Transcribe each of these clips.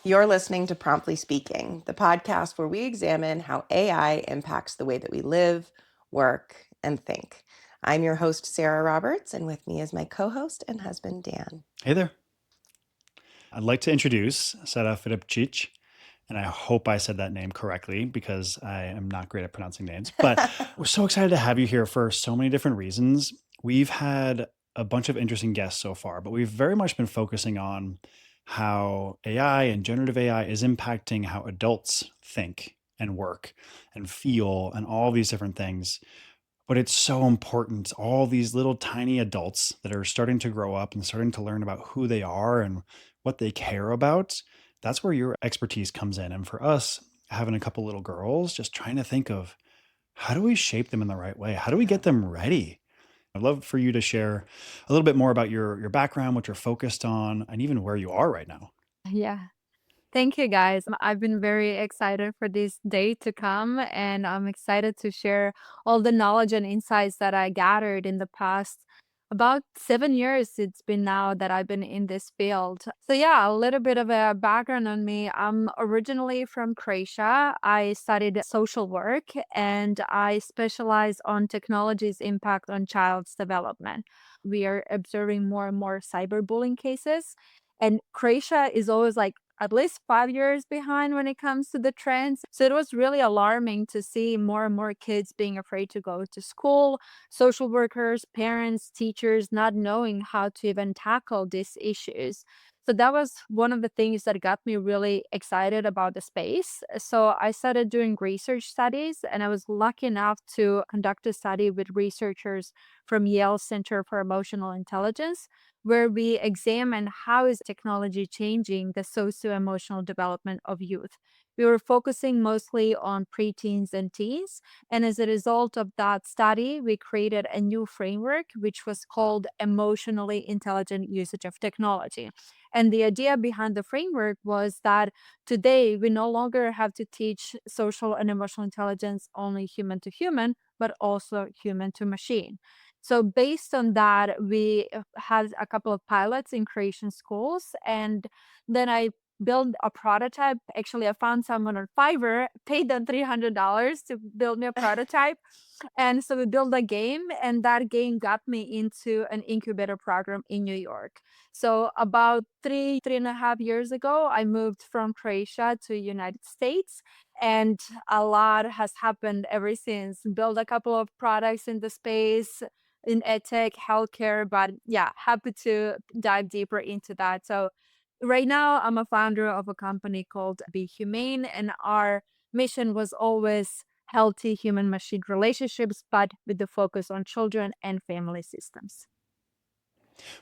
You're listening to Promptly Speaking, the podcast where we examine how AI impacts the way that we live, work, and think. I'm your host, Sarah Roberts, and with me is my co host and husband, Dan. Hey there. I'd like to introduce Sara Filipčić, and I hope I said that name correctly because I am not great at pronouncing names. But we're so excited to have you here for so many different reasons. We've had a bunch of interesting guests so far, but we've very much been focusing on how AI and generative AI is impacting how adults think and work and feel and all these different things. But it's so important. All these little tiny adults that are starting to grow up and starting to learn about who they are and what they care about. That's where your expertise comes in. And for us, having a couple little girls, just trying to think of how do we shape them in the right way? How do we get them ready? I'd love for you to share a little bit more about your background, what you're focused on, and even where you are right now. Yeah. Thank you, guys. I've been very excited for this day to come, and I'm excited to share all the knowledge and insights that I gathered in the past about 7 years. It's been now that I've been in this field. So, yeah, a little bit of a background on me. I'm originally from Croatia. I studied social work and I specialize on technology's impact on child's development. We are observing more and more cyberbullying cases. And Croatia is always like at least 5 years behind when it comes to the trends. So it was really alarming to see more and more kids being afraid to go to school, social workers, parents, teachers not knowing how to even tackle these issues. So that was one of the things that got me really excited about the space. So I started doing research studies, and I was lucky enough to conduct a study with researchers from Yale Center for Emotional Intelligence, where we examine how is technology changing the socio-emotional development of youth. We were focusing mostly on preteens and teens, and as a result of that study, we created a new framework which was called emotionally intelligent usage of technology. And the idea behind the framework was that today we no longer have to teach social and emotional intelligence only human to human, but also human to machine. So based on that, we had a couple of pilots in Croatian schools, and then I built a prototype. Actually, I found someone on Fiverr, paid them $300 to build me a prototype, and so we built a game, and that game got me into an incubator program in New York. So about 3.5 years ago, I moved from Croatia to United States, and a lot has happened ever since. Built a couple of products in the space in edtech, healthcare, but yeah, happy to dive deeper into that. So right now I'm a founder of a company called Be Humane, and our mission was always healthy human machine relationships, but with the focus on children and family systems.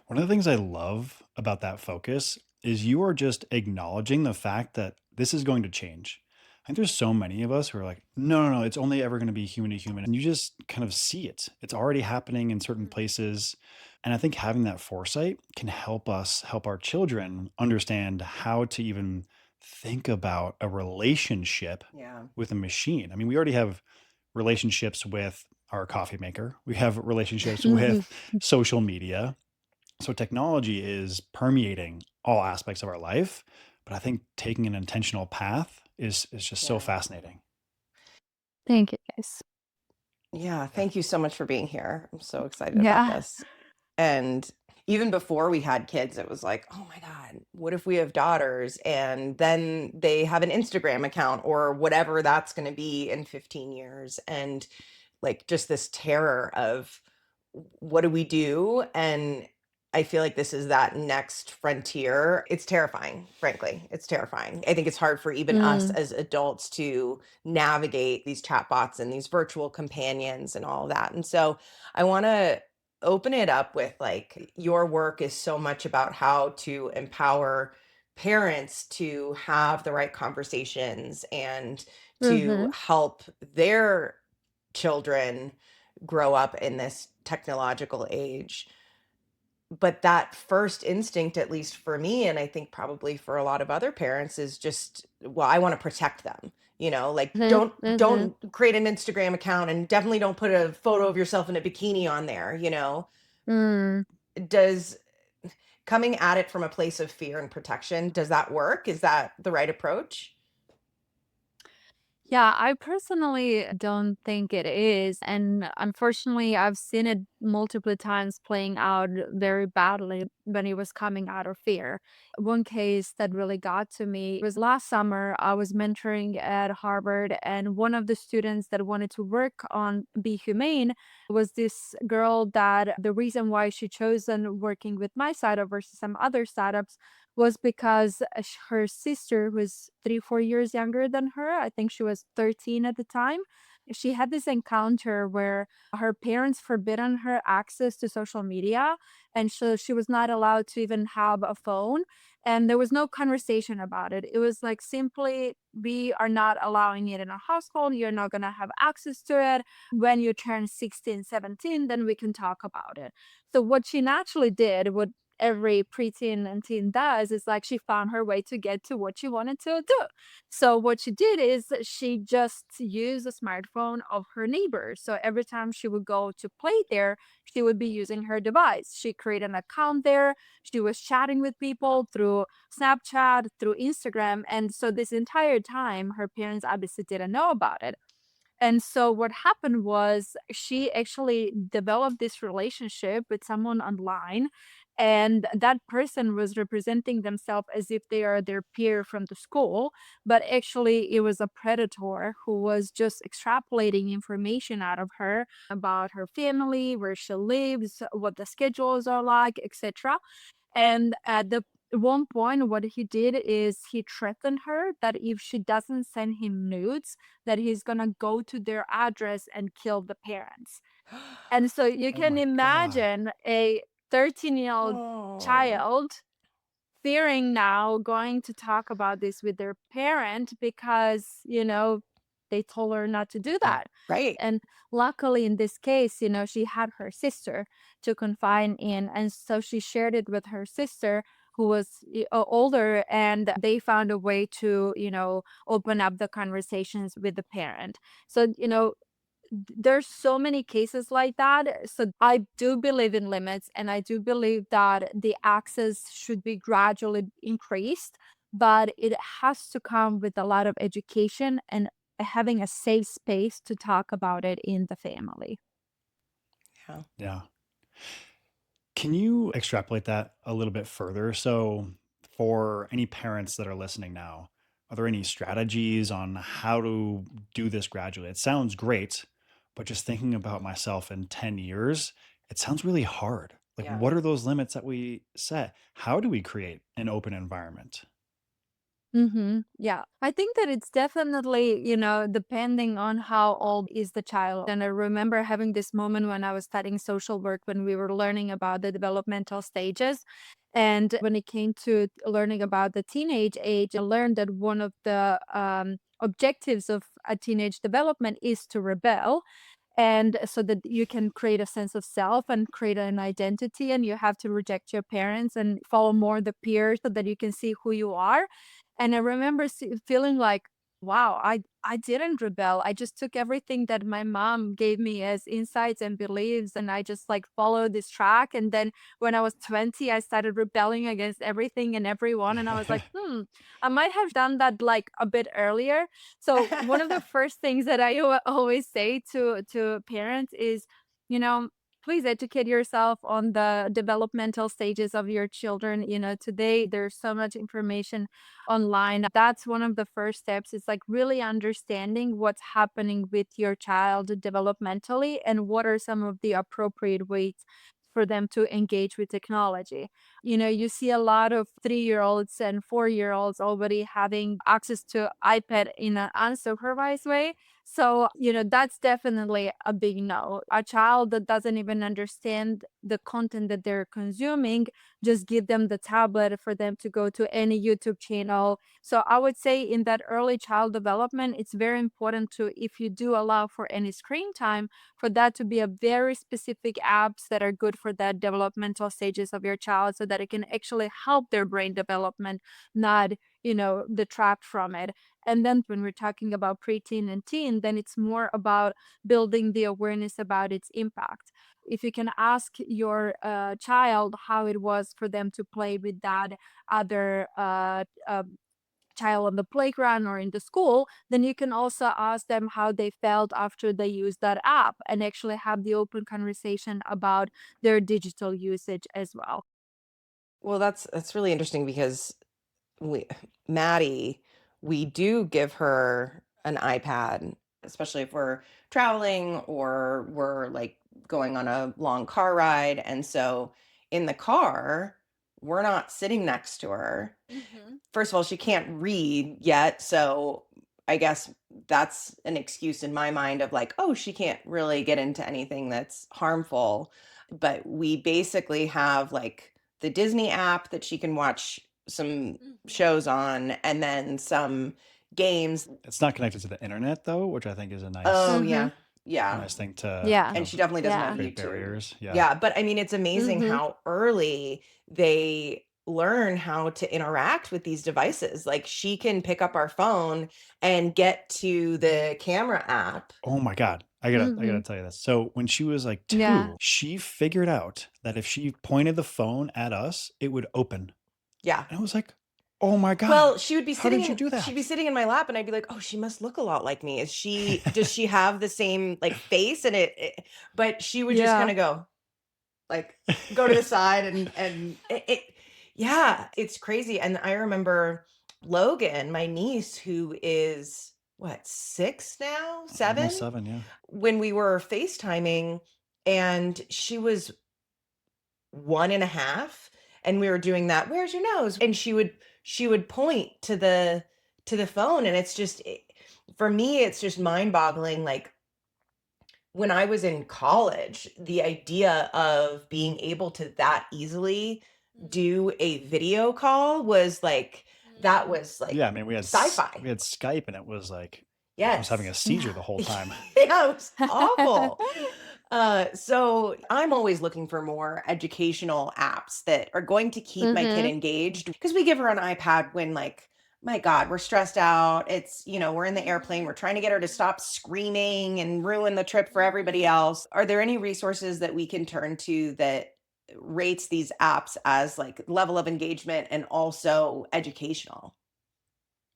One of the things I love about that focus is you are just acknowledging the fact that this is going to change. I think there's so many of us who are like, no, no, no, it's only ever going to be human to human. And you just kind of see it. It's already happening in certain places. And I think having that foresight can help us help our children understand how to even think about a relationship Yeah. with a machine. I mean, we already have relationships with our coffee maker, we have relationships with social media, so technology is permeating all aspects of our life, but I think taking an intentional path is just so Yeah. fascinating. Thank you, guys. Yeah. Yeah. Thank you so much for being here. I'm so excited about Yeah. this. And even before we had kids, it was like, oh my God, what if we have daughters and then they have an Instagram account or whatever that's going to be in 15 years? And like just this terror of what do we do? And I feel like this is that next frontier. It's terrifying, frankly. It's terrifying. I think it's hard for even us Mm. as adults to navigate these chatbots and these virtual companions and all of that. And so I want to open it up with like your work is so much about how to empower parents to have the right conversations and to Mhm. help their children grow up in this technological age. But that first instinct, at least for me, and I think probably for a lot of other parents, is just, well, I want to protect them. Like Mhm. don't Mhm. create an Instagram account and definitely don't put a photo of yourself in a bikini on there. Mm. Does coming at it from a place of fear and protection, does that work? Is that the right approach? Yeah, I personally don't think it is. And unfortunately, I've seen it multiple times playing out very badly when it was coming out of fear. One case that really got to me was last summer. I was mentoring at Harvard, and one of the students that wanted to work on Be Humane was this girl that the reason why she chose working with my startup versus some other startups was because her sister was 3, 4 years younger than her. I think she was 13 at the time. She had this encounter where her parents forbidden her access to social media, and so she was not allowed to even have a phone. And there was no conversation about it. It was like simply, we are not allowing it in our household. You're not going to have access to it. When you turn 16, 17, then we can talk about it. So, what she naturally did, what every preteen and teen does, is like she found her way to get to what she wanted to do. So what she did is she just used the smartphone of her neighbor. So every time she would go to play there, she would be using her device. She created an account there. She was chatting with people through Snapchat, through Instagram. And so this entire time, her parents obviously didn't know about it. And so what happened was she actually developed this relationship with someone online, and that person was representing themselves as if they are their peer from the school, but actually it was a predator who was just extrapolating information out of her about her family, where she lives, what the schedules are like, etc. And at the one point, what he did is he threatened her that if she doesn't send him nudes, that he's gonna go to their address and kill the parents. And so you Oh can my God. imagine a 13-year-old Oh, child fearing now going to talk about this with their parent because, they told her not to do that. right. And luckily, in this case, she had her sister to confide in. And so she shared it with her sister, who was older, and they found a way to, open up the conversations with the parent. So, there's so many cases like that. So I do believe in limits, and I do believe that the access should be gradually increased, but it has to come with a lot of education and having a safe space to talk about it in the family. Yeah. Yeah. Can you extrapolate that a little bit further? So, for any parents that are listening now, are there any strategies on how to do this gradually? It sounds great, but just thinking about myself in 10 years, it sounds really hard. Like, Yeah. what are those limits that we set? How do we create an open environment? Yeah. I think that it's definitely, depending on how old is the child. And I remember having this moment when I was studying social work when we were learning about the developmental stages. And when it came to learning about the teenage age, I learned that one of the objectives of a teenage development is to rebel, and so that you can create a sense of self and create an identity, and you have to reject your parents and follow more the peers so that you can see who you are. And I remember feeling like, wow, I didn't rebel. I just took everything that my mom gave me as insights and beliefs, and I just like followed this track. And then when I was 20, I started rebelling against everything and everyone, and I was like, I might have done that like a bit earlier. So one of the first things that I always say to parents is, you know, please educate yourself on the developmental stages of your children. Today there's so much information online. That's one of the first steps. It's like really understanding what's happening with your child developmentally and what are some of the appropriate ways for them to engage with technology. You see a lot of 3-year-olds and 4-year-olds already having access to iPad in an unsupervised way. So, that's definitely a big no. A child that doesn't even understand the content that they're consuming, just give them the tablet for them to go to any YouTube channel. So I would say in that early child development, it's very important to, if you do allow for any screen time, for that to be a very specific apps that are good for that developmental stages of your child so that it can actually help their brain development, not detract from it. And then when we're talking about preteen and teen, then it's more about building the awareness about its impact. If you can ask your child how it was for them to play with that other child on the playground or in the school, then you can also ask them how they felt after they used that app and actually have the open conversation about their digital usage as well. Well, that's really interesting because we Maddie, we do give her an iPad, especially if we're traveling or we're like going on a long car ride. And so in the car, we're not sitting next to her. First of all, she can't read yet, so I guess that's an excuse in my mind of like, oh, she can't really get into anything that's harmful. But we basically have like the Disney app that she can watch some shows on, and then some games. It's not connected to the internet though, which I think is a Oh, nice Mm-hmm. yeah. nice thing to Yeah. And she definitely doesn't have Yeah. create YouTube. barriers. Yeah. Yeah, but I mean, it's amazing Mm-hmm. how early they learn how to interact with these devices. Like she can pick up our phone and get to the camera app. Oh my God. I gotta Mm-hmm. tell you this. So when she was like Yeah. 2, she figured out that if she pointed the phone at us, it would open. Yeah. And I was like, oh my God, Well, she would be how sitting did you do she'd that? be sitting in my lap and I'd be like, "Oh, she must look a lot like me. Does she have the same like face?" And but she would just kind Yeah. of go like go to the side and yeah, it's crazy. And I remember Logan, my niece, who is what, 6 now, Almost 7, 7, yeah. when we were FaceTiming, and she was 1.5, and we were doing that, "Where's your nose?" And she would point to the phone, and it's just for me, it's just mind-boggling. Like when I was in college, the idea of being able to that easily do a video call was like, that was like Yeah, I mean, sci-fi. we had Skype and it was like I was having a Yes. seizure the whole Yeah. time. Yeah, it was awful. So I'm always looking for more educational apps that are going to keep my kid Mm-hmm. engaged, because we give her an iPad when like, my God, we're stressed out. We're in the airplane. We're trying to get her to stop screaming and ruin the trip for everybody else. Are there any resources that we can turn to that rates these apps as like level of engagement and also educational?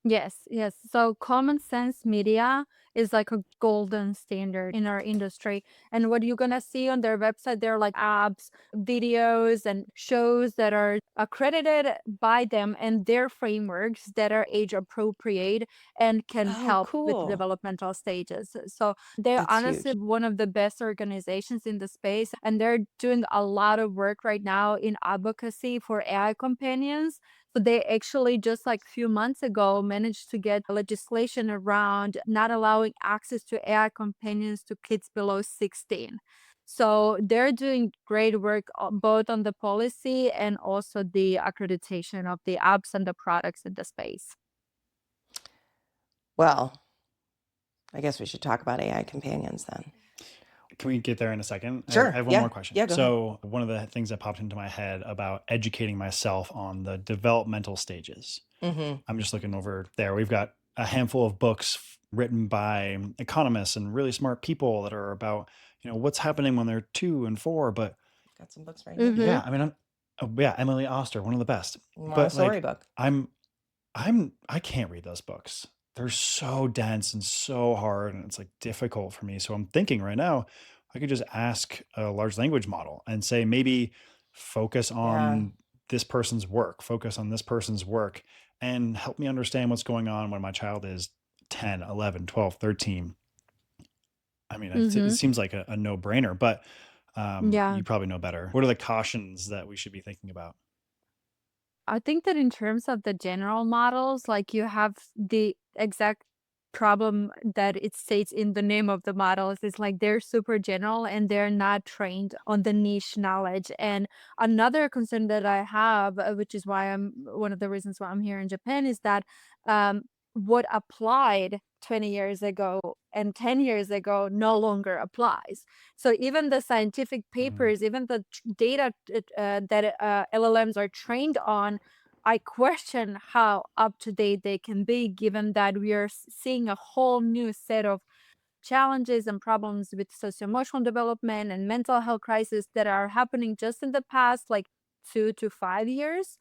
Yes, yes. So common sense media is like a golden standard in our industry. And what you're gonna see on their website, they're like apps, videos, and shows that are accredited by them and their frameworks that are age appropriate and can Oh, help with the cool. developmental stages. So they're That's honestly huge. one of the best organizations in the space, and they're doing a lot of work right now in advocacy for AI companions. So they actually just like few months ago managed to get legislation around not allowing access to AI companions to kids below 16. So they're doing great work both on the policy and also the accreditation of the apps and the products in the space. Well, I guess we should talk about AI companions then. Can we get there in a second? I Sure. have one Yeah. more question. Yeah, go ahead. So, one of the things that popped into my head about educating myself on the developmental stages. Mhm. I'm just looking over there. We've got a handful of books written by economists and really smart people that are about, what's happening when they're 2 and 4. But Got some books right here. Mm-hmm. yeah, I mean, yeah, Emily Oster, one of the best. But Montessori like, book. I'm, I can't read those books. They're so dense and so hard, and it's like difficult for me. So I'm thinking right now, I could just ask a large language model and say, maybe focus Yeah. on this person's work, focus on this person's work, and help me understand what's going on when my child is 10, 11, 12, 13. I mean, it Mm-hmm. seems like a no brainer, but Yeah. you probably know better. What are the cautions that we should be thinking about? I think that in terms of the general models, like you have the exact problem that it states in the name of the models is like they're super general and they're not trained on the niche knowledge. And another concern that I have, which is why I'm one of the reasons why I'm here in Japan, is that um, what applied 20 years ago and 10 years ago no longer applies. So even the scientific Mm, papers, even the data that LLMs are trained on I question how up to date they can be, given that we are seeing a whole new set of challenges and problems with socio-emotional development and mental health crises that are happening just in the past like 2 to 5 years.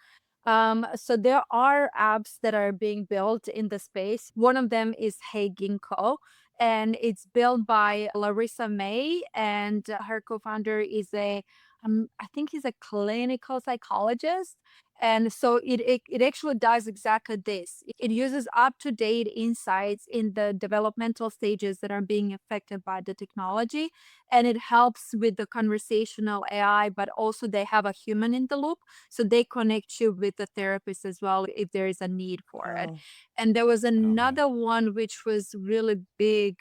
So there are apps that are being built in the space. One of them is Hey Ginkgo, and it's built by Larissa May, and her co-founder is I think he's a clinical psychologist. And so it actually does exactly this. It uses up to date insights in the developmental stages that are being affected by the technology. And it helps with the conversational AI, but also they have a human in the loop. So they connect you with the therapist as well if there is a need for it. Oh, And there was Oh man. another one which was really big.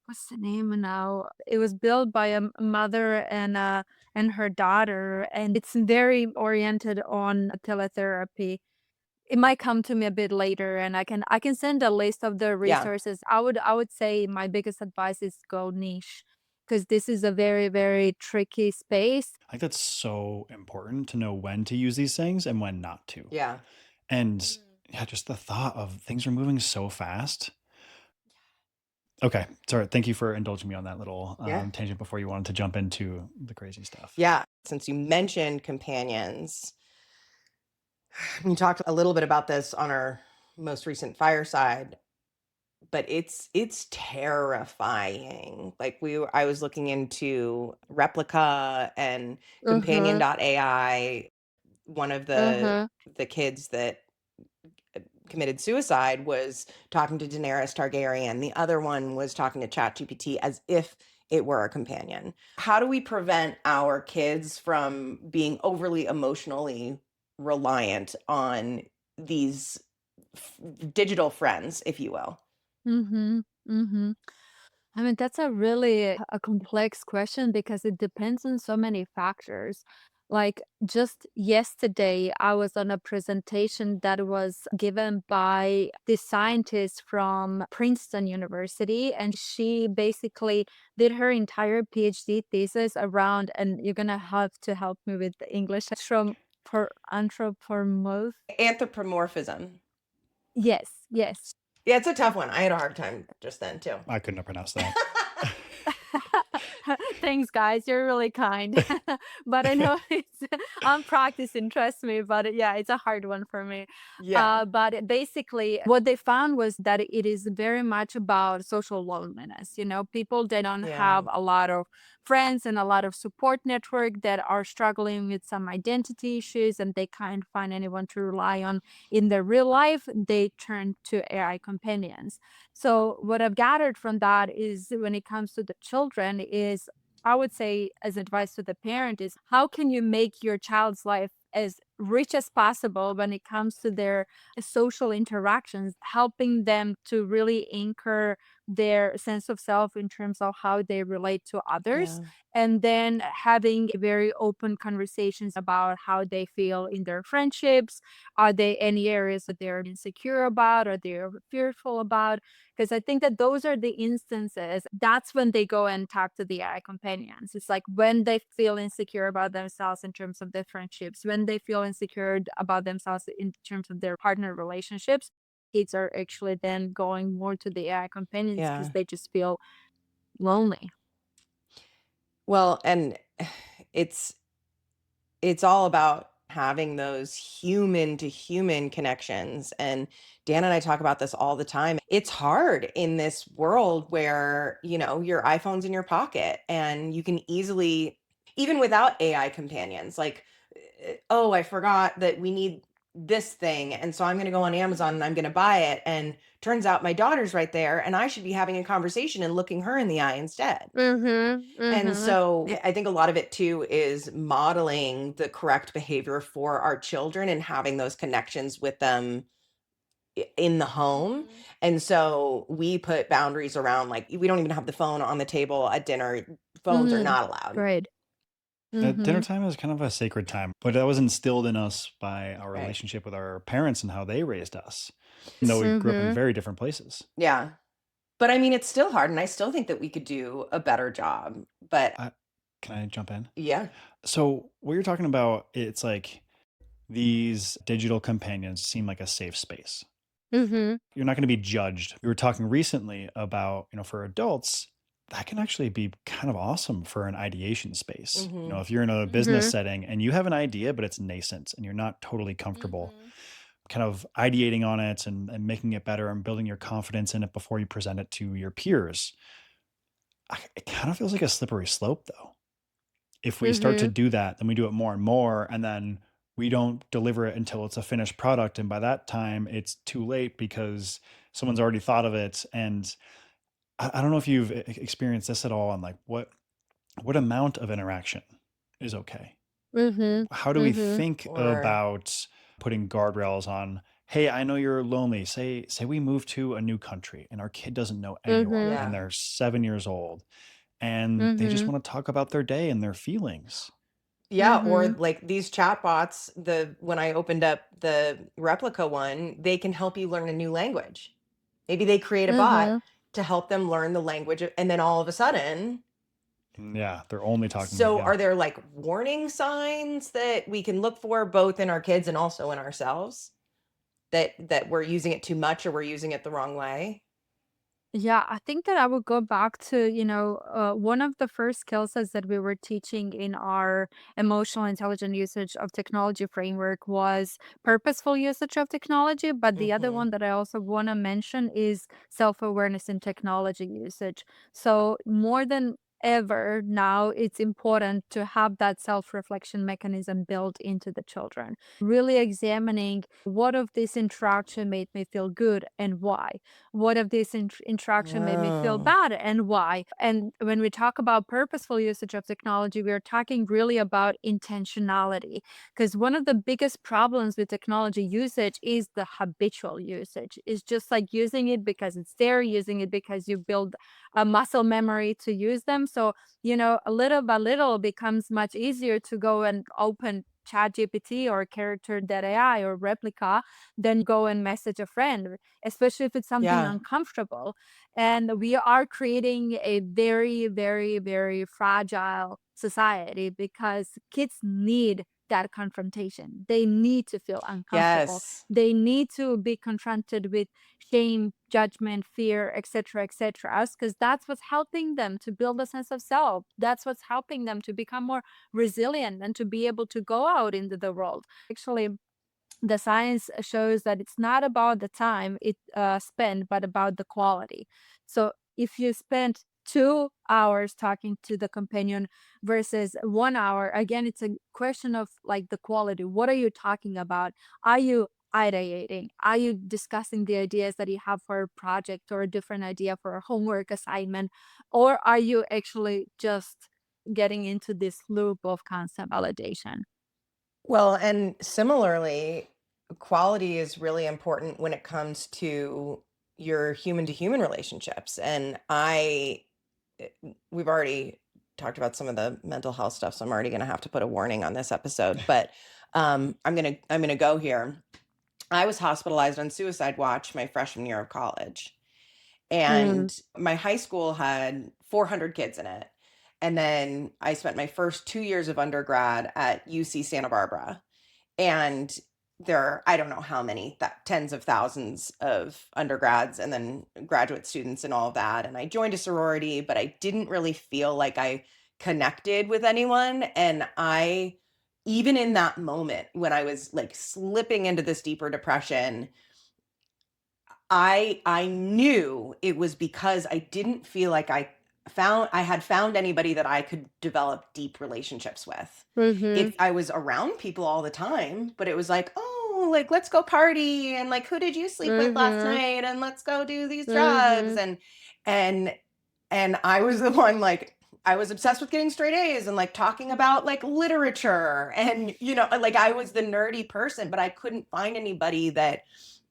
What's the name now? It was built by a mother and her daughter, and it's very oriented on teletherapy. It might come to me a bit later, and I can send a list of the yeah. resources. I would say my biggest advice is go niche, because this is a very, very tricky space. I think that's so important to know when to use these things and when not to. Yeah. And yeah, just the thought of things are moving so fast. Okay. Sorry. Thank you for indulging me on that little Yeah. tangent before you wanted to jump into the crazy stuff. Yeah. Since you mentioned companions, we talked a little bit about this on our most recent fireside, but it's terrifying. Like I was looking into Replica and Uh-huh. Companion.ai. One of Uh-huh. the kids that committed suicide was talking to Daenerys Targaryen. The other one was talking to ChatGPT as if it were a companion. How do we prevent our kids from being overly emotionally reliant on these digital friends, if you will? Mhm. Mhm. I mean, that's a really a complex question because it depends on so many factors. Like just yesterday, I was on a presentation that was given by this scientist from Princeton University, and she basically did her entire PhD thesis around, and you're gonna have to help me with the English from for anthropomorph. Anthropomorphism. Yes, yes. Yeah, it's a tough one. I had a hard time just then too. I couldn't have pronounced that. Thanks, guys. You're really kind. But I know I'm practicing, trust me. But yeah, it's a hard one for me. Yeah. But basically, what they found was that it is very much about social loneliness. People that don't Yeah. have a lot of friends and a lot of support network that are struggling with some identity issues and they can't find anyone to rely on in their real life, they turn to AI companions. So what I've gathered from that is when it comes to the children is I would say as advice to the parent is how can you make your child's life as rich as possible when it comes to their social interactions, helping them to really anchor their sense of self in terms of how they relate to others, Yeah. and then having very open conversations about how they feel in their friendships. Are there any areas that they're insecure about or they're fearful about? Because I think that those are the instances, that's when they go and talk to the AI companions. It's like when they feel insecure about themselves in terms of their friendships, when they feel insecure about themselves in terms of their partner relationships, kids are actually then going more to the AI companions because Yeah. they just feel lonely. Well, and it's it's all about having those human to human connections. And Dan and I talk about this all the time. It's hard in this world where, your iPhone's in your pocket and you can easily, even without AI companions, like, oh, I forgot that we need this thing. And so I'm going to go on Amazon and I'm going to buy it. And turns out my daughter's right there and I should be having a conversation and looking her in the eye instead. Mhm, And mhm. so I think a lot of it too is modeling the correct behavior for our children and having those connections with them in the home. Mhm. And so we put boundaries around, like, we don't even have the phone on the table at dinner. Phones are Mhm. not allowed. Great. Dinner Mhm. time is kind of a sacred time, but that was instilled in us by our Right. relationship with our parents and how they raised us, even though we grew up in Mhm. very different places. Yeah. But I mean, it's still hard. And I still think that we could do a better job. But I, can I jump in? yeah. So, what you're talking about, it's like these digital companions seem like a safe space. Mm-hmm. You're not going to be judged. We were talking recently about, for adults, that can actually be kind of awesome for an ideation space. Mm-hmm. If you're in a business Mm-hmm. setting and you have an idea, but it's nascent and you're not totally comfortable Mm-hmm. kind of ideating on it and making it better and building your confidence in it before you present it to your peers. It kind of feels like a slippery slope, though. If we start to Mm-hmm. do that, then we do it more and more, and then we don't deliver it until it's a finished product. And by that time, it's too late because someone's already thought of it. And I don't know if you've experienced this at all, and like what amount of interaction is okay. Mm-hmm. How do we Mm-hmm. think Or about putting guardrails on, hey, I know you're lonely. Say we move to a new country and our kid doesn't know anyone Mm-hmm. and yeah. they're 7 years old and they just Mm-hmm. want to talk about their day and their feelings. Yeah, or Mm-hmm. like these chatbots, when I opened up the replica one, they can help you learn a new language. Maybe they create a bot Mm-hmm. to help them learn the language, and then all of a sudden, Yeah, they're only talking. so Yeah. are there like warning signs that we can look for both in our kids and also in ourselves that we're using it too much or we're using it the wrong way? Yeah, I think that I would go back to, one of the first skill sets that we were teaching in our emotional intelligent usage of technology framework was purposeful usage of technology. But the other Mm-hmm. one that I also want to mention is self-awareness in technology usage. So more than ever now, it's important to have that self-reflection mechanism built into the children. Really examining what of this interaction made me feel good and why, what if this interaction made me feel Oh, bad and why. And when we talk about purposeful usage of technology, we're talking really about intentionality, because one of the biggest problems with technology usage is the habitual usage. It's just like using it because it's there, using it because you build a muscle memory to use them. So a little by little it becomes much easier to go and open ChatGPT or Character.ai or Replica than go and message a friend, especially if it's something yeah. uncomfortable. And we are creating a very, very, very fragile society because kids need that confrontation. They need to feel uncomfortable. Yes. They need to be confronted with shame, judgment, fear, etc., etc., because that's what's helping them to build a sense of self. That's what's helping them to become more resilient and to be able to go out into the world. Actually, the science shows that it's not about the time it spent, but about the quality. So if you spend 2 hours talking to the companion versus 1 hour, again, it's a question of like the quality. What are you talking about? Are you ideating? Are you discussing the ideas that you have for a project or a different idea for a homework assignment? Or are you actually just getting into this loop of constant validation? Well, and similarly, quality is really important when it comes to your human to human relationships. And we've already talked about some of the mental health stuff, so I'm already going to have to put a warning on this episode. But I'm gonna go here. I was hospitalized on suicide watch my freshman year of college, Mm, and my high school had 400 kids in it. And then I spent my first 2 years of undergrad at UC Santa Barbara, and there are, I don't know how many, tens of thousands of undergrads and then graduate students and all of that. And I joined a sorority, but I didn't really feel like I connected with anyone. And even in that moment when I was like slipping into this deeper depression, I knew it was because I didn't feel like I had found anybody that I could develop deep relationships with. mhm, I was around people all the time, but it was like, "Oh, like let's go party and like who did you sleep with last mhm, night and let's go do these drugs." mhm, And I was the one, like I was obsessed with getting straight A's and like talking about like literature, and like I was the nerdy person, but I couldn't find anybody that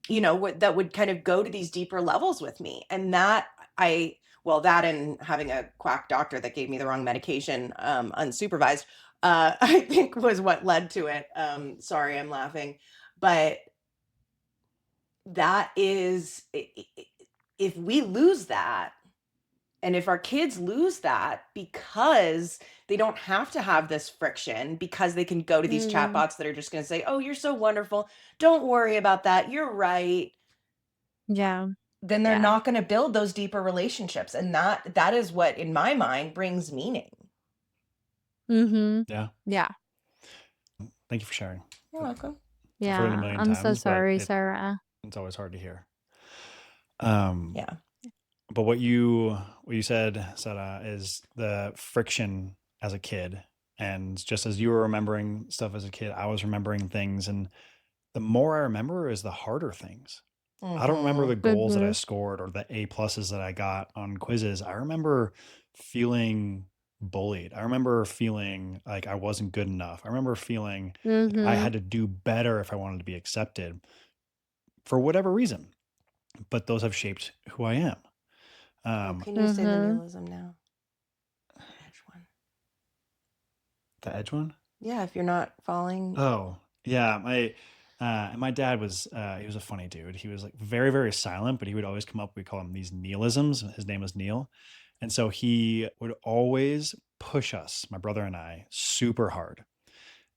that would kind of go to these deeper levels with me. And I, well, that and having a quack doctor that gave me the wrong medication, unsupervised, I think was what led to it. Sorry, I'm laughing. But that is, if we lose that, And if our kids lose that because they don't have to have this friction, because they can go to these Mm, chatbots that are just going to say, "Oh, you're so wonderful. Don't worry about that. You're right." yeah. Then they're Yeah. not going to build those deeper relationships, and that is what in my mind brings meaning. Mm-hmm. Yeah. Yeah. Thank you for sharing. You're welcome. I've heard it a Yeah. million I'm so times, but sorry, Sarah. it's always hard to hear. Um, Yeah. but what you said, Sarah, is the friction as a kid. And just as you were remembering stuff as a kid, I was remembering things. And the more I remember is the harder things. I don't remember the Mhm. goals that I Mm-hmm. scored or the A pluses that I got on quizzes. I remember feeling bullied. I remember feeling like I wasn't good enough. I remember feeling like I Mm-hmm. had to do better if I wanted to be accepted for whatever reason. But those have shaped who I am. Oh, Um, can you say the Mm-hmm. neologism now? Edge one. the edge one. Yeah, if you're not falling. Oh, yeah. My dad was he was a funny dude. He was like very, very silent, but he would always come up. We call him these Neelisms. His name was Neil. And so he would always push us, my brother and I, super hard.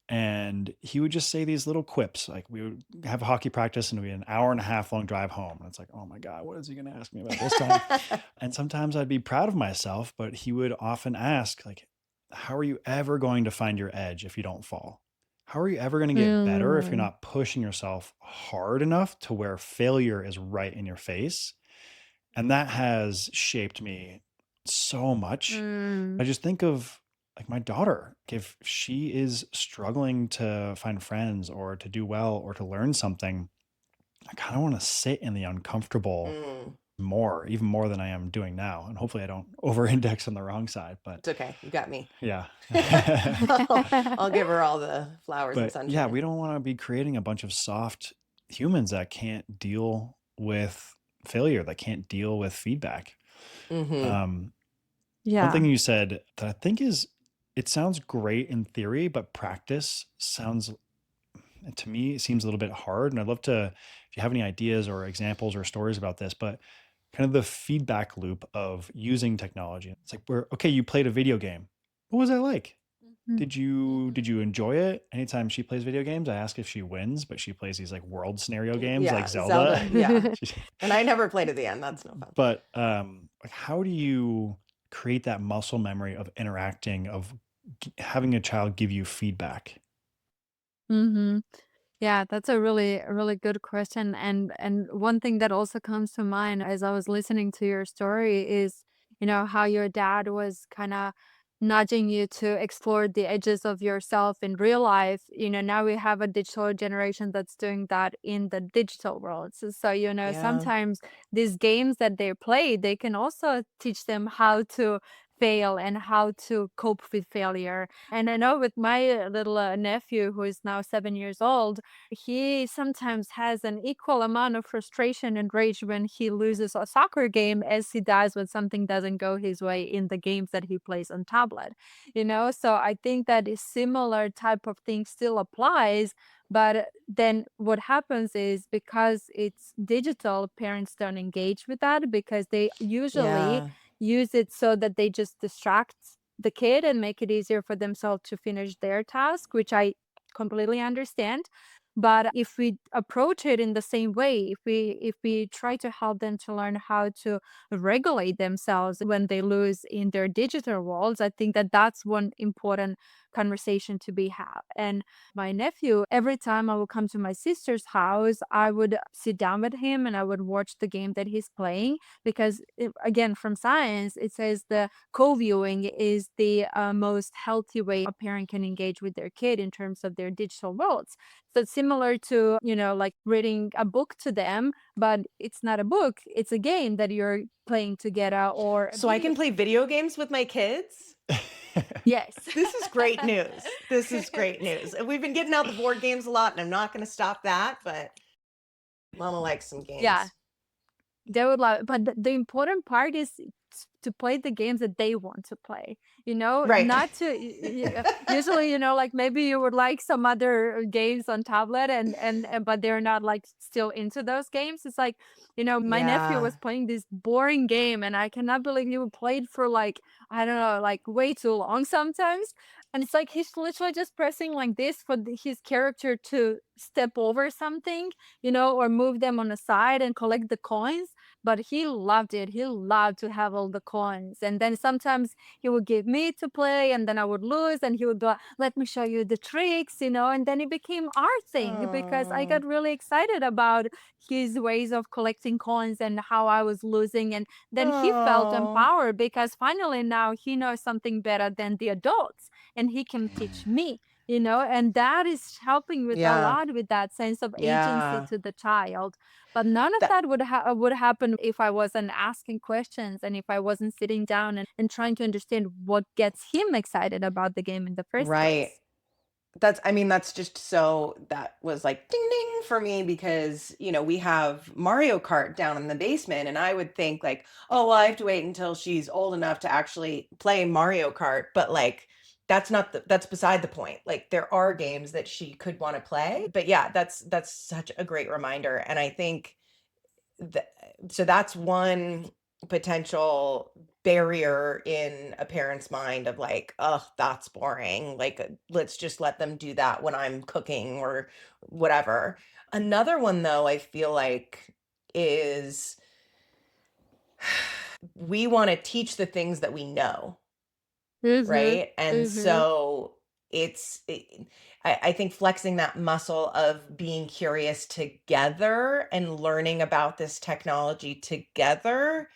And he would just say these little quips. Like we would have hockey practice and it would be an hour and a half long drive home. And it's like, oh my God, what is he gonna ask me about this time? And sometimes I'd be proud of myself, but he would often ask, like, how are you ever going to find your edge if you don't fall? How are you ever going to get better if you're Mm, not pushing yourself hard enough to where failure is right in your face? And that has shaped me so much. mm, I just think of like my daughter, if she is struggling to find friends or to do well or to learn something, I kind of want to sit in the uncomfortable Mm, more, even more than I am doing now. And hopefully I don't over index on the wrong side, but it's okay. You got me. yeah. I'll give her all the flowers and But yeah, sunshine. we don't want to be creating a bunch of soft humans that can't deal with failure, that can't deal with feedback. Mm-hmm. Um, One yeah. thing you said that I think is it sounds great in theory, but practice sounds to me it seems a little bit hard. And I'd love to if you have any ideas or examples or stories about this, but kind of the feedback loop of using technology. It's like we're okay, you played a video game. What was that like? Mm, Did you enjoy it? Anytime she plays video games, I ask if she wins, but she plays these like world scenario games like Yeah, Zelda. Zelda. Yeah. She's- And I never played at the end. That's no fun. but like how do you create that muscle memory of interacting, of having a child give you feedback? Mm-hmm. Yeah, that's a really good question. And one thing that also comes to mind as I was listening to your story is, how your dad was kind of nudging you to explore the edges of yourself in real life. Now we have a digital generation that's doing that in the digital world. So, Yeah. sometimes these games that they play, they can also teach them how to fail and how to cope with failure. And I know with my little nephew, who is now 7 years old, he sometimes has an equal amount of frustration and rage when he loses a soccer game as he does when something doesn't go his way in the games that he plays on tablet. So I think that a similar type of thing still applies, but then what happens is because it's digital, parents don't engage with that because they usually Yeah. use it so that they just distract the kid and make it easier for themselves to finish their task, which I completely understand. But if we approach it in the same way, if we try to help them to learn how to regulate themselves when they lose in their digital worlds, I think that that's one important conversation to be had. And my nephew, every time I would come to my sister's house, I would sit down with him and I would watch the game that he's playing because again, from science, it says the co-viewing is the most healthy way a parent can engage with their kid in terms of their digital worlds. So it's similar to, like reading a book to them, but it's not a book, it's a game that you're playing together or a So I video. can play video games with my kids? Yes. This is great news. This is great news. And we've been getting out the board games a lot, and I'm not going to stop that, but Mama likes some Yeah, games. they would love it. But the important part is to play the games that they want to play, you know, Right. not to usually, you know, like maybe you would like some other games on tablet and but they're not like still into those games. It's like, you know, my nephew Yeah. was playing this boring game and I cannot believe he would play it for like, I don't know, like way too long sometimes. And it's like he's literally just pressing like this for his character to step over something, you know, or move them on the side and collect the coins. But he loved it. He loved to have all the coins. And then sometimes he would give me to play and then I would lose and he would be like, let me show you the tricks, you know, and then it became our thing because I Oh. got really excited about his ways of collecting coins and how I was losing. And then he felt Oh. empowered because finally now he knows something better than the adults and he can teach me, you know, and that is helping with a Yeah. lot with that sense of agency Yeah. to the child. But none of That that would happen if I wasn't asking questions and if I wasn't sitting down and trying to understand what gets him excited about the game in the first right. place. I mean, that's just so that was like ding ding for me because, we have Mario Kart down in the basement and I would think like, oh, well, I have to wait until she's old enough to actually play Mario Kart, but like that's beside the point. Like there are games that she could want to play. But yeah, that's such a great reminder and I think Th so that's one potential barrier in a parent's mind of like, "Oh, that's boring. Like, let's just let them do that when I'm cooking or whatever." Another one though, I feel like is we wanna teach the things that we know. Mhm. Right? And Mhm. so I think flexing that muscle of being curious together and learning about this technology together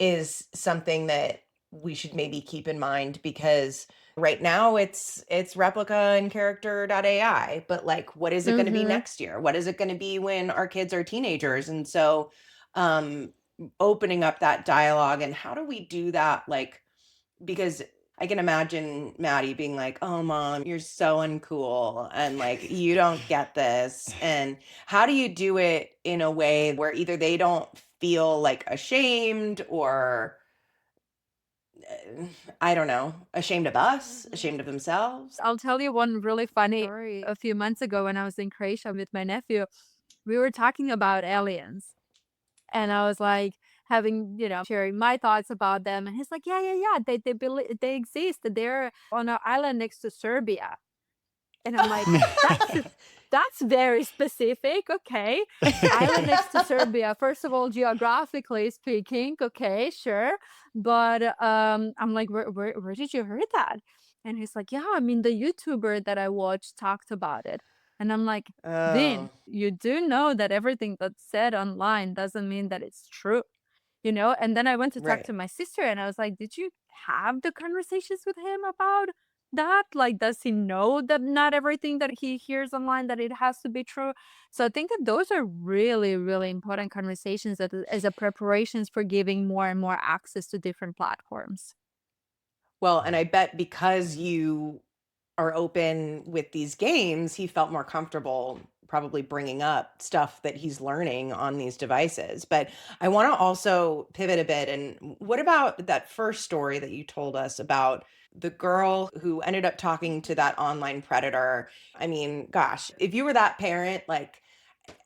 is something that we should maybe keep in mind because right now it's replica and character.ai, but like what is it going to be Mhm. next year? What is it going to be when our kids are teenagers? And so um opening up that dialogue and how do we do that like because I can imagine Maddie being like, "Oh, mom, you're so uncool, and like you don't get this." And how do you do it in a way where either they don't feel like ashamed or I don't know, ashamed of us, Mhm. ashamed of themselves? I'll tell you one really funny story. A few months ago when I was in Croatia with my nephew, we were talking about aliens. And I was like having, you know, sharing my thoughts about them. And he's like, yeah, yeah, yeah. They exist. They're on an island next to Serbia. And I'm like, that's very specific. Okay. Island next to Serbia. First of all, geographically speaking, okay, sure. But I'm like, where did you hear that? And he's like, yeah, I mean, the YouTuber that I watched talked about it. And I'm like, Vin, Oh, you do know that everything that's said online doesn't mean that it's true, you know? And then I went to talk right. to my sister and I was like, did you have the conversations with him about that? Like, does he know that not everything that he hears online that it has to be true? So I think that those are really, really important conversations that as a preparations for giving more and more access to different platforms. Well, and I bet because you are open with these games, he felt more comfortable probably bringing up stuff that he's learning on these devices. But I want to also pivot a bit. And what about that first story that you told us about the girl who ended up talking to that online predator? I mean, gosh, if you were that parent, like,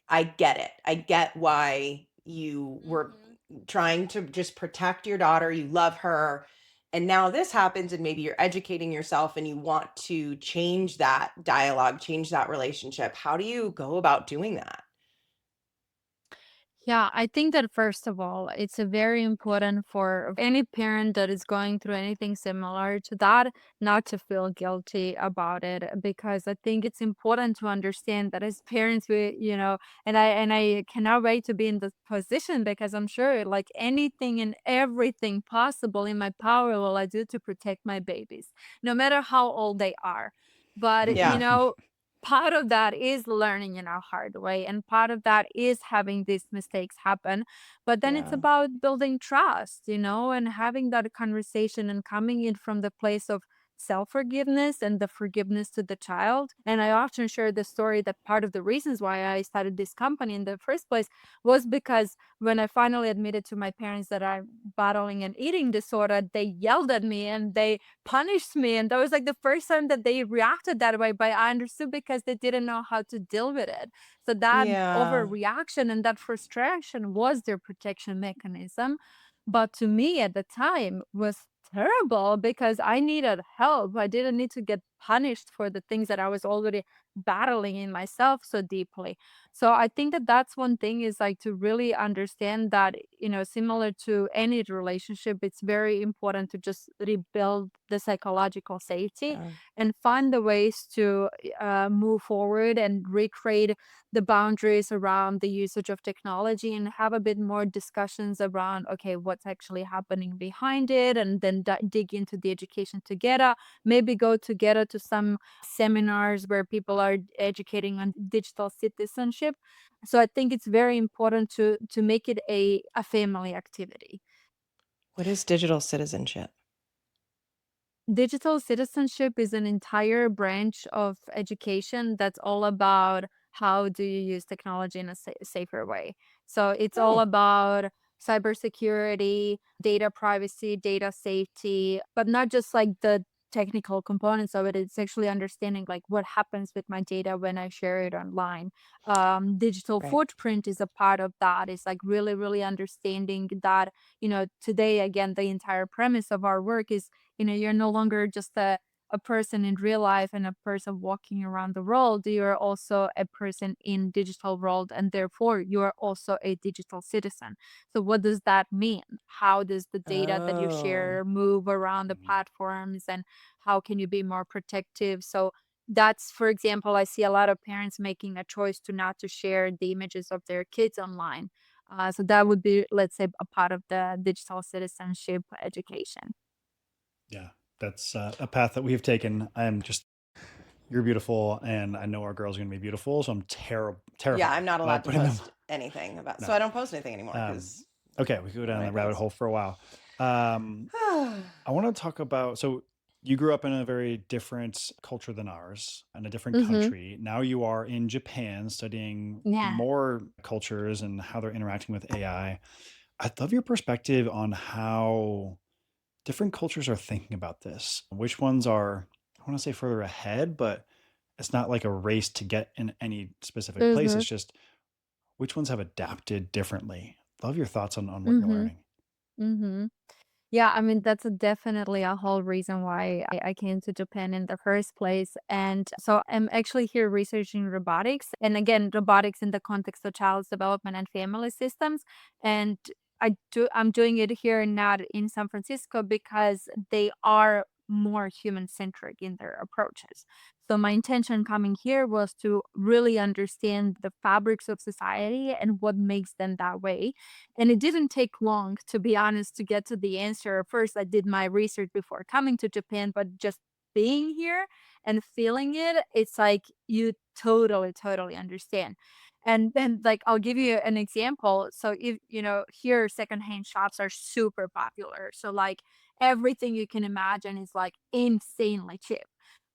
I get it. I get why you were Mhm. trying to just protect your daughter. You love her. And now this happens, and maybe you're educating yourself and you want to change that dialogue, change that relationship. How do you go about doing that? Yeah, I think that first of all, it's a very important for any parent that is going through anything similar to that, not to feel guilty about it, because I think it's important to understand that as parents, we, you know, and I cannot wait to be in this position because I'm sure like anything and everything possible in my power will I do to protect my babies, no matter how old they are. But you Yeah. know, part of that is learning in a hard way and part of that is having these mistakes happen, but then it's Yeah. about building trust, you know, and having that conversation and coming in from the place of self-forgiveness and the forgiveness to the child. And I often share the story that part of the reasons why I started this company in the first place was because when I finally admitted to my parents that I'm battling an eating disorder, they yelled at me and they punished me. And that was like the first time that they reacted that way, but I understood because they didn't know how to deal with it. So that Yeah. overreaction and that frustration was their protection mechanism. But to me at the time was terrible because I needed help. I didn't need to get punished for the things that I was already battling in myself so deeply. So I think that that's one thing is like to really understand that, similar to any relationship, it's very important to just rebuild the psychological safety Yeah. and find the ways to move forward and recreate the boundaries around the usage of technology and have a bit more discussions around, okay, what's actually happening behind it, and then dig into the education together. Maybe go together to some seminars where people are educating on digital citizenship. So I think it's very important to make it a family activity. What is digital citizenship? Digital citizenship is an entire branch of education that's all about how do you use technology in a safer way. So it's all Oh, about cybersecurity, data privacy, data safety, but not just like the technical components of it. It's actually understanding like what happens with my data when I share it online. Digital right. footprint is a part of that. It's like really, really understanding that, today, again, the entire premise of our work is you're no longer just a person in real life and a person walking around the world. You're also a person in digital world, and therefore you are also a digital citizen. So what does that mean? How does the data that you Oh, share move around the Mhm. platforms, and how can you be more protective? So that's, for example, I see a lot of parents making a choice to not to share the images of their kids online. So that would be, let's say, a part of the digital citizenship education. Yeah, that's a path that we've taken. I'm just you're beautiful, and I know our girls are gonna be beautiful, so I'm yeah. terrified I'm not allowed about to putting them. post anything about, so No. I don't post anything anymore Um, because okay, we could go one of down my the rabbit friends. hole for a while. Um, I want to talk about so you grew up in a very different culture than ours in a different Mhm. country. Now you are in Japan studying Yeah. more cultures and how they're interacting with AI. I'd love your perspective on how different cultures are thinking about this. Which ones are, I want to say further ahead, but it's not like a race to get in any specific place. Mhm. It's just which ones have adapted differently. Love your thoughts on what you're Mhm. learning. Mhm. Yeah, I mean, that's definitely a whole reason why I came to Japan in the first place. And so I'm actually here researching robotics. And again, robotics in the context of child's development and family systems. And I'm doing it here, not in San Francisco, because they are more human centric in their approaches. So my intention coming here was to really understand the fabrics of society and what makes them that way. And it didn't take long, to be honest, to get to the answer. First, I did my research before coming to Japan, but just being here and feeling it, it's like you totally, totally understand. And then, like, I'll give you an example. So, if here secondhand shops are super popular. So, like, everything you can imagine is like insanely cheap.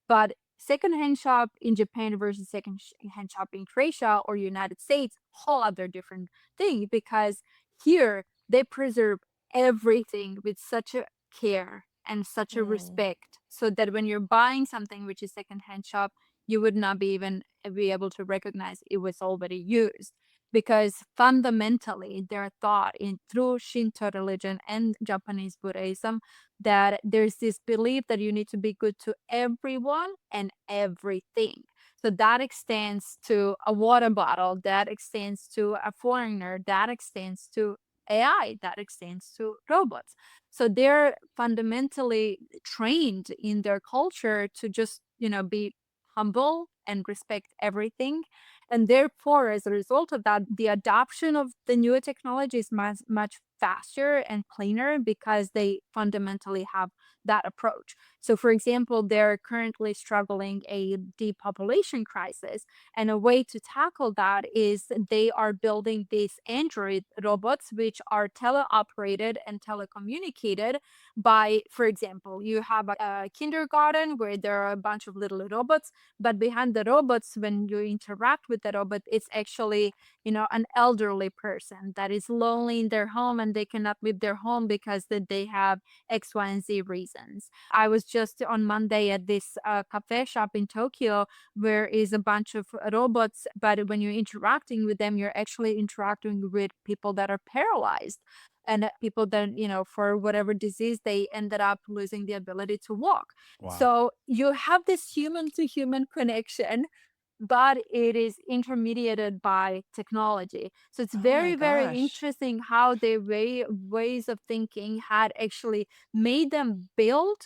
But secondhand shop in Japan versus secondhand shop in Croatia or United States, whole other different thing because here they preserve everything with such a care and such a Mm. respect so that when you're buying something which is secondhand shop, you would not be even be able to recognize it was already used because fundamentally they're thought in through Shinto religion and Japanese Buddhism that there's this belief that you need to be good to everyone and everything. So that extends to a water bottle, that extends to a foreigner, that extends to AI, that extends to robots. So they're fundamentally trained in their culture to just, be humble and respect everything. And therefore, as a result of that, the adoption of the newer technology is much, much faster and cleaner because they fundamentally have that approach. So, for example, they're currently struggling a depopulation crisis. And a way to tackle that is they are building these Android robots, which are teleoperated and telecommunicated by, for example, you have a kindergarten where there are a bunch of little robots, but behind the robots, when you interact with the robot, it's actually, an elderly person that is lonely in their home and they cannot leave their home because they have X, Y, and Z reasons. I was just on Monday at this cafe shop in Tokyo where is a bunch of robots, but when you're interacting with them, you're actually interacting with people that are paralyzed and people that, for whatever disease, they ended up losing the ability to walk. Wow. So you have this human to human connection, but it is intermediated by technology. So it's Oh my very, very gosh. interesting how their ways of thinking had actually made them build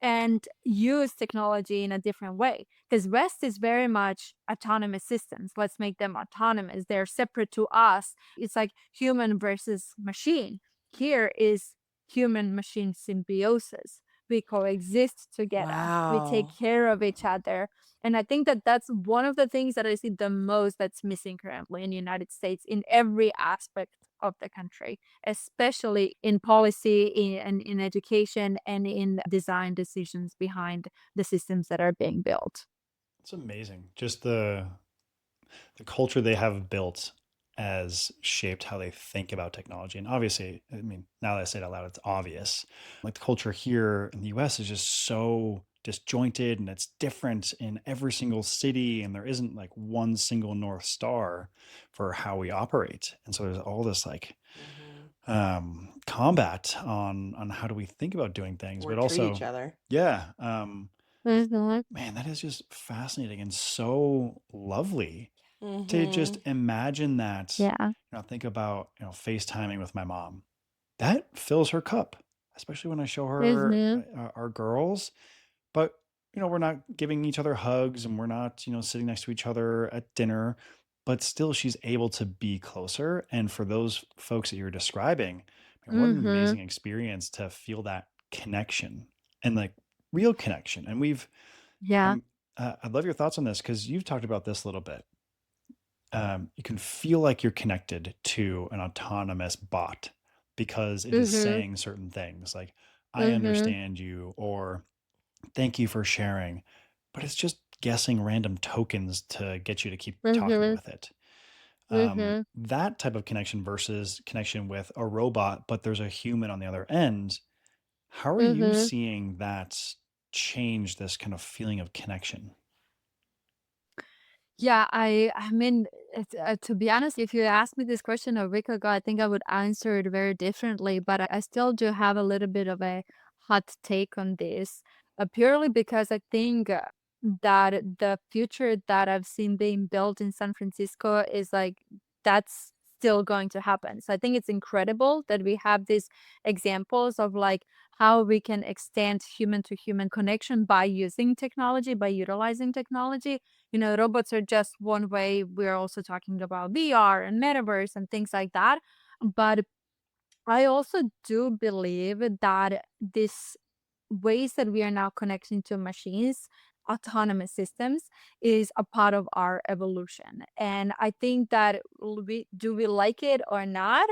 and use technology in a different way. Because West is very much autonomous systems. Let's make them autonomous. They're separate to us. It's like human versus machine. Here is human machine symbiosis. We coexist together. We take Wow. care of each other, and I think that that's one of the things that I see the most that's missing currently in the United States in every aspect of the country, especially in policy, in education, and in design decisions behind the systems that are being built. It's amazing. Just the culture they have built has shaped how they think about technology. And obviously, I mean, now that I say it out loud, it's obvious. Like the culture here in the US is just so disjointed and it's different in every single city. And there isn't like one single North Star for how we operate. And so there's all this like Hmm. combat on how do we think about doing things, Or but treat each also, other. yeah, Mhm. man, that is just fascinating and so lovely to just Hmm. imagine that, Yeah. think about, FaceTiming with my mom. That fills her cup, especially when I show her Mhm. our girls. But, we're not giving each other hugs and we're not, sitting next to each other at dinner, but still she's able to be closer. And for those folks that you're describing, man, what an Mhm. amazing experience to feel that connection and like real connection. And Yeah. I'm, I'd love your thoughts on this because you've talked about this a little bit. You can feel like you're connected to an autonomous bot because it is Mhm. saying certain things like, I Mhm. understand you, or thank you for sharing. But it's just guessing random tokens to get you to keep talking Mhm. with it. Mhm. That type of connection versus connection with a robot, but there's a human on the other end. How are you Mhm. seeing that change this kind of feeling of connection? Yeah, I mean, to be honest, if you asked me this question a week ago, I think I would answer it very differently. But I still do have a little bit of a hot take on this, purely because I think that the future that I've seen being built in San Francisco is like that's still going to happen. So I think it's incredible that we have these examples of like how we can extend human to human connection by using technology, by utilizing technology. Robots are just one way. We're also talking about VR and metaverse and things like that. But I also do believe that this ways that we are now connecting to machines, autonomous systems, is a part of our evolution. And I think that we like it or not,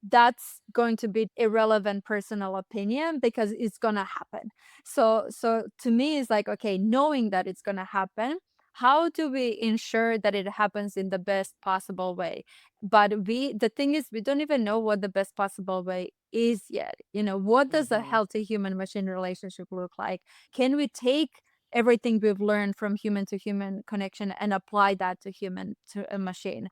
that's going to be irrelevant personal opinion because it's going to happen. So to me it's like, okay, knowing that it's going to happen, how do we ensure that it happens in the best possible way? But the thing is, we don't even know what the best possible way is yet. What does a Hmm. healthy human machine relationship look like? Can we take everything we've learned from human to human connection and apply that to human to a machine?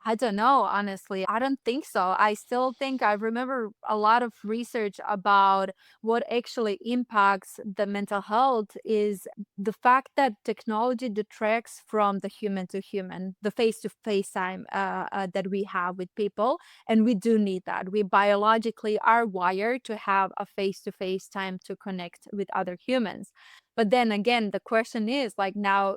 I don't know, honestly. I don't think so. I still think I remember a lot of research about what actually impacts the mental health is the fact that technology detracts from the human to human, the face to face time that we have with people. And we do need that. We biologically are wired to have a face to face time to connect with other humans. But then again, the question is like now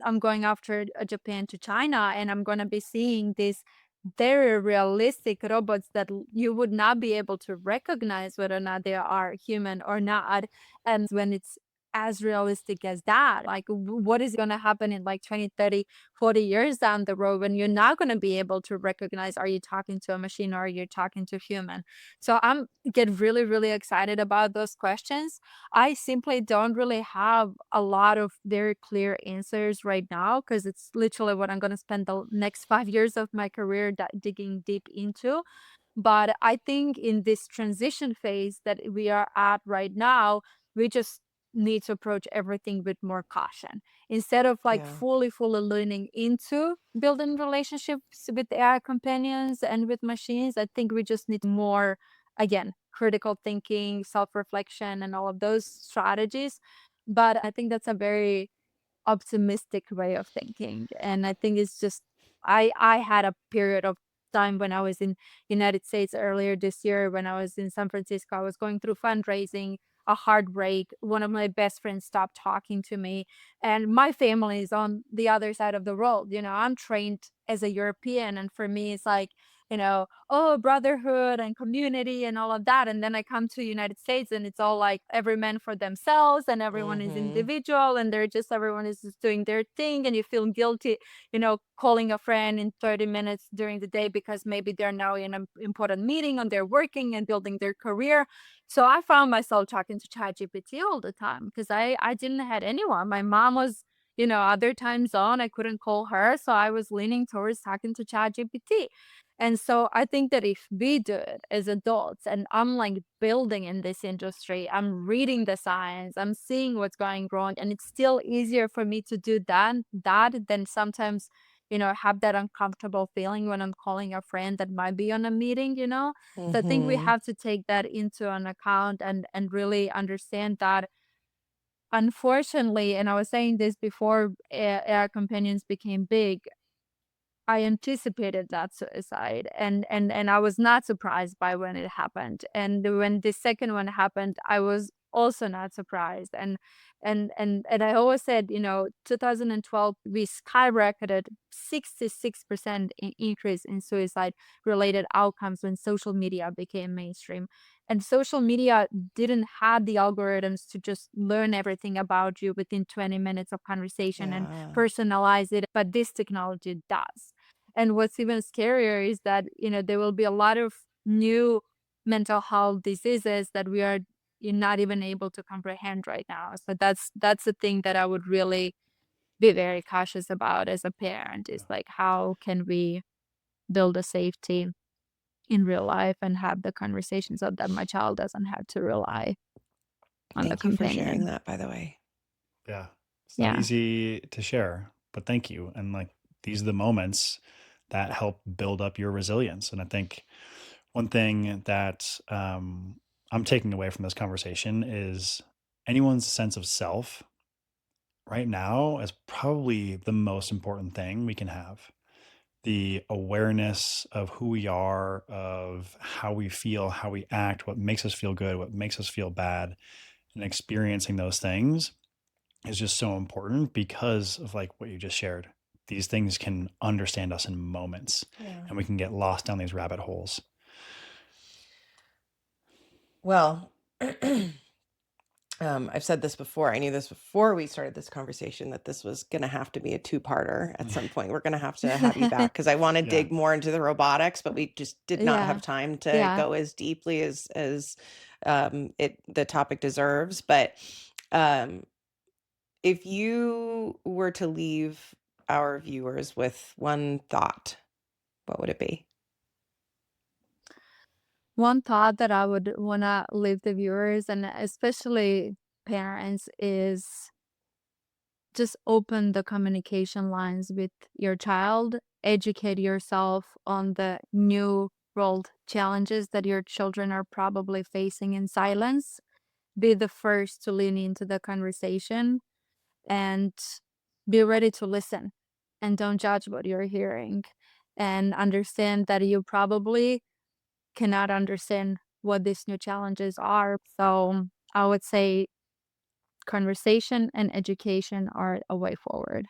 I'm going after Japan to China, and I'm going to be seeing this very realistic robots that you would not be able to recognize whether or not they are human or not. And when it's as realistic as that, like what is going to happen in like 20, 30, 40 years down the road when you're not going to be able to recognize, are you talking to a machine or are you talking to human? So I'm get really, really excited about those questions. I simply don't really have a lot of very clear answers right now because it's literally what I'm going to spend the next 5 years of my career digging deep into. But I think in this transition phase that we are at right now, we just need to approach everything with more caution. Instead of like Yeah. fully leaning into building relationships with AI companions and with machines, I think we just need more, again, critical thinking, self-reflection, and all of those strategies. But I think that's a very optimistic way of thinking. And I think it's just I had a period of time when I was in United States earlier this year when I was in San Francisco. I was going through fundraising, a heartbreak. One of my best friends stopped talking to me, and my family is on the other side of the world. I'm trained as a European, and for me it's like, oh, brotherhood and community and all of that. And then I come to United States and it's all like every man for themselves and everyone is Mm-hmm. individual and everyone is just doing their thing and you feel guilty, calling a friend in 30 minutes during the day because maybe they're now in an important meeting and they're working and building their career. So I found myself talking to ChatGPT all the time because I didn't have anyone. My mom was, other time zone. I couldn't call her. So I was leaning towards talking to ChatGPT. And so I think that if we do it as adults, and I'm like building in this industry, I'm reading the science, I'm seeing what's going wrong, and it's still easier for me to do that than sometimes, have that uncomfortable feeling when I'm calling a friend that might be on a meeting. So I think we Mm-hmm. have to take that into an account and really understand that unfortunately, and I was saying this before AI companions became big, I anticipated that suicide and I was not surprised by when it happened. And when the second one happened, I was also not surprised. And I always said, 2012 we skyrocketed 66% increase in suicide related outcomes when social media became mainstream. And social media didn't have the algorithms to just learn everything about you within 20 minutes of conversation and Yeah. personalize it, but this technology does. And what's even scarier is that, there will be a lot of new mental health diseases that we are not even able to comprehend right now. So that's the thing that I would really be very cautious about as a parent is like how can we build a safety in real life and have the conversations so that my child doesn't have to rely on the Thank you for sharing companion. that, by the way. Yeah. It's not Yeah. easy to share, but thank you. And like these are the moments that help build up your resilience. And I think one thing that I'm taking away from this conversation is anyone's sense of self right now is probably the most important thing we can have. The awareness of who we are, of how we feel, how we act, what makes us feel good, what makes us feel bad, and experiencing those things is just so important because of like what you just shared. These things can understand us in moments Yeah. and we can get lost down these rabbit holes. Well, I've said this before. I knew this before we started this conversation that this was going to have to be a two-parter at some point. We're going to have you back because I want to Yeah. dig more into the robotics, but we just did not Yeah. have time to Yeah. go as deeply as it the topic deserves. But um, if you were to leave our viewers with one thought, what would it be? One thought that I would want to leave the viewers and especially parents is just open the communication lines with your child, educate yourself on the new world challenges that your children are probably facing in silence. Be the first to lean into the conversation and be ready to listen and don't judge what you're hearing and understand that you probably cannot understand what these new challenges are. So I would say conversation and education are a way forward.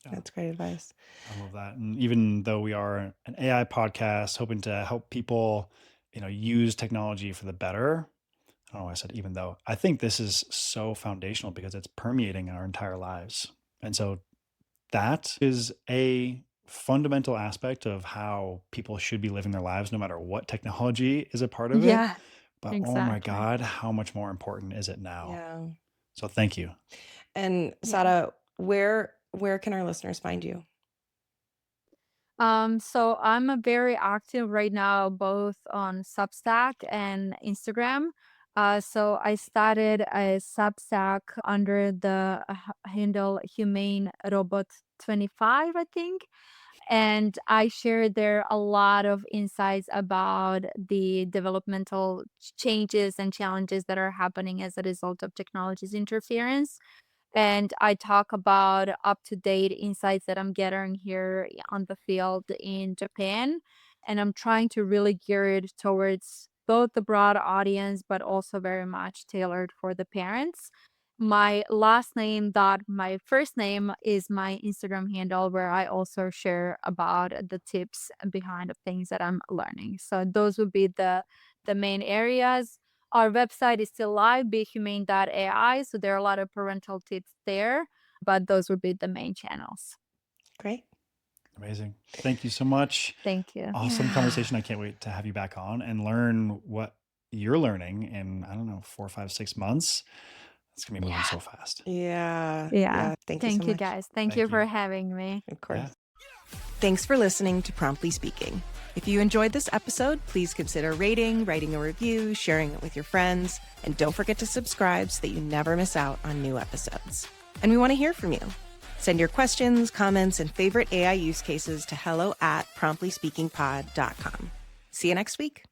Yeah. That's great advice. I love that. And even though we are an AI podcast hoping to help people, use technology for the better, I don't know why I said even though. I think this is so foundational because it's permeating our entire lives. And so that is a fundamental aspect of how people should be living their lives, no matter what technology is a part of it. Yeah, But oh my exactly. God, how much more important is it now? Yeah. So thank you. And Yeah. Sara, where can our listeners find you? So I'm very active right now, both on Substack and Instagram. So I started a Substack under the handle Humane Robot 25, I think. And I share there a lot of insights about the developmental changes and challenges that are happening as a result of technology's interference. And I talk about up to date insights that I'm gathering here on the field in Japan. And I'm trying to really gear it towards both the broad audience, but also very much tailored for the parents. My last name dot my first name is my Instagram handle, where I also share about the tips behind the things that I'm learning. So those would be the main areas. Our website is still live, behumane.ai, so there are a lot of parental tips there, but those would be the main channels. Great. Amazing. Thank you so much. Thank you. Awesome Yeah. conversation. I can't wait to have you back on and learn what you're learning in, I don't know, 4, 5, 6 months. It's going to be moving Yeah. so fast. Yeah. Yeah. Thank you so Thank you, much. guys. Thank Thank you for you. having me. Of course. Yeah. Thanks for listening to Promptly Speaking. If you enjoyed this episode, please consider rating, writing a review, sharing it with your friends, and don't forget to subscribe so that you never miss out on new episodes. And we want to hear from you. Send your questions, comments, and favorite AI use cases to hello@promptlyspeakingpod.com. See you next week.